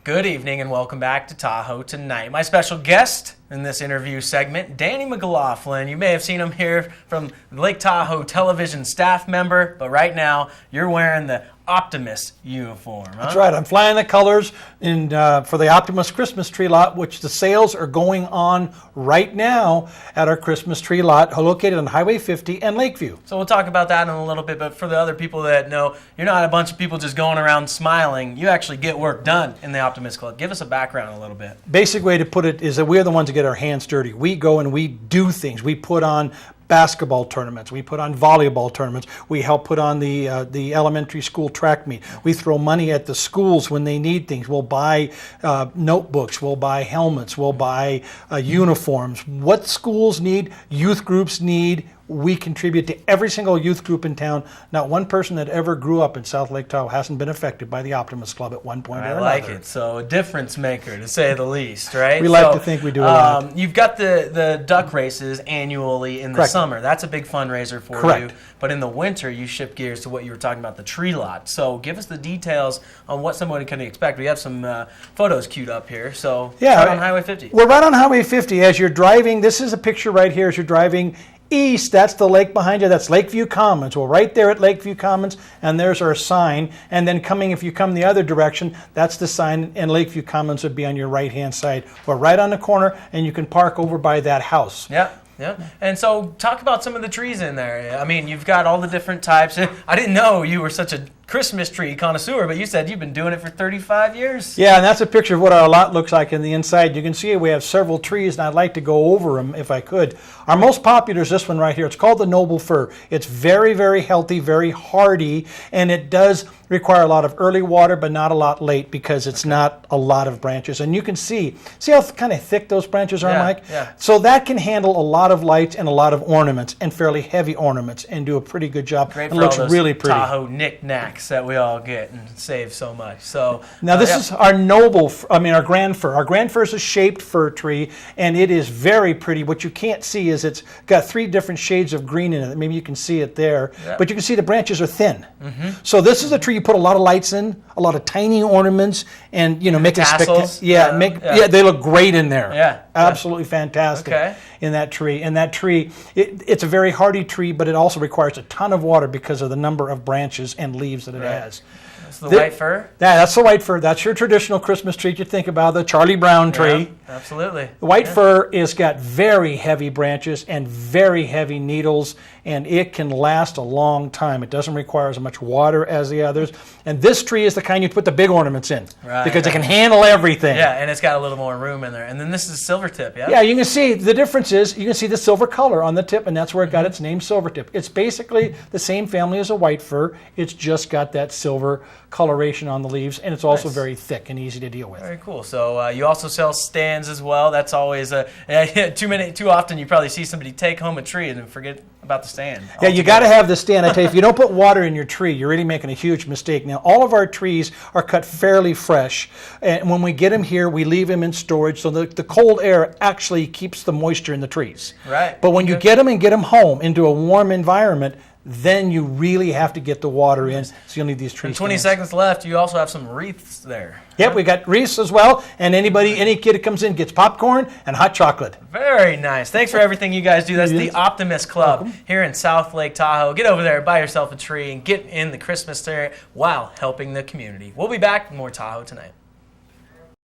Good evening and welcome back to Tahoe Tonight. My special guest in this interview segment, Danny McLaughlin. You may have seen him here from Lake Tahoe television staff member, but right now you're wearing the Optimus uniform. Huh? That's right. I'm flying the colors for the Optimus Christmas tree lot, which the sales are going on right now at our Christmas tree lot located on Highway 50 and Lakeview. So we'll talk about that in a little bit, but for the other people that know, you're not a bunch of people just going around smiling. You actually get work done in the Optimus Club. Give us a background a little bit. Basic way to put it is that we're the ones that get our hands dirty. We go and we do things. We put on basketball tournaments. We put on volleyball tournaments. We help put on the elementary school track meet. We throw money at the schools when they need things. We'll buy notebooks. We'll buy helmets. We'll buy uniforms. What schools need, youth groups need, we contribute to every single youth group in town. Not one person that ever grew up in South Lake Tahoe hasn't been affected by the Optimus Club at one point or another. I like it. So a difference maker, to say the least, right? We like to think we do a lot. You've got the duck races annually in the summer. That's a big fundraiser for you. But in the winter, you shift gears to what you were talking about, the tree lot. So give us the details on what somebody can expect. We have some photos queued up here. So right on Highway 50. We're right on Highway 50. As you're driving, this is a picture right here as you're driving east, that's the lake behind you, that's Lakeview Commons. Well, right there at Lakeview Commons, and there's our sign. And then if you come the other direction, that's the sign, and Lakeview Commons would be on your right-hand side. We're right on the corner, and you can park over by that house. Yeah. Yeah, and so talk about some of the trees in there. I mean, you've got all the different types. I didn't know you were such a Christmas tree connoisseur, but you said you've been doing it for 35 years. Yeah, and that's a picture of what our lot looks like in the inside. You can see we have several trees, and I'd like to go over them if I could. Our most popular is this one right here. It's called the Noble Fir. It's very, very healthy, very hardy, and it does require a lot of early water, but not a lot late because it's not a lot of branches. And you can see how kind of thick those branches are, Mike? Yeah. So that can handle a lot of lights and a lot of ornaments, and fairly heavy ornaments, and do a pretty good job. Great it for looks all those really pretty. Tahoe knickknacks that we all get and save so much. So now this is our our grand fir. Our grand fir is a shaped fir tree, and it is very pretty. What you can't see is it's got 3 different shades of green in it. Maybe you can see it there, but you can see the branches are thin. So this is a tree you put a lot of lights in, a lot of tiny ornaments, and make it spectacular. They look great in there. Yeah, absolutely fantastic in that tree. And that tree, it's a very hardy tree, but it also requires a ton of water because of the number of branches and leaves that it has. That's the white fir? Yeah, that's the white fir. That's your traditional Christmas tree you think about, the Charlie Brown tree. Yeah, absolutely. The white fir has got very heavy branches and very heavy needles, and it can last a long time. It doesn't require as much water as the others. And this tree is the kind you put the big ornaments in because it can handle everything. Yeah, and it's got a little more room in there. And then this is silver tip, yeah? Yeah, you can see the difference is you can see the silver color on the tip, and that's where it got its name, silver tip. It's basically the same family as a white fir. It's just got that silver coloration on the leaves, and it's also very thick and easy to deal with. Very cool. So you also sell stands as well. That's always too often you probably see somebody take home a tree and then forget about the stand. Yeah, you got to have the stand. I tell you, if you don't put water in your tree, you're really making a huge mistake. Now, all of our trees are cut fairly fresh, and when we get them here, we leave them in storage, so the cold air actually keeps the moisture in the trees. Right. But when you get them home into a warm environment, then you really have to get the water in, so you'll need these trees. 20 seconds left. You also have some wreaths there. Yep, we got wreaths as well, and any kid that comes in gets popcorn and hot chocolate. Very nice. Thanks for everything you guys do. That's the Optimus Club here in South Lake Tahoe. Get over there, buy yourself a tree, and get in the Christmas spirit while helping the community. We'll be back with more Tahoe Tonight.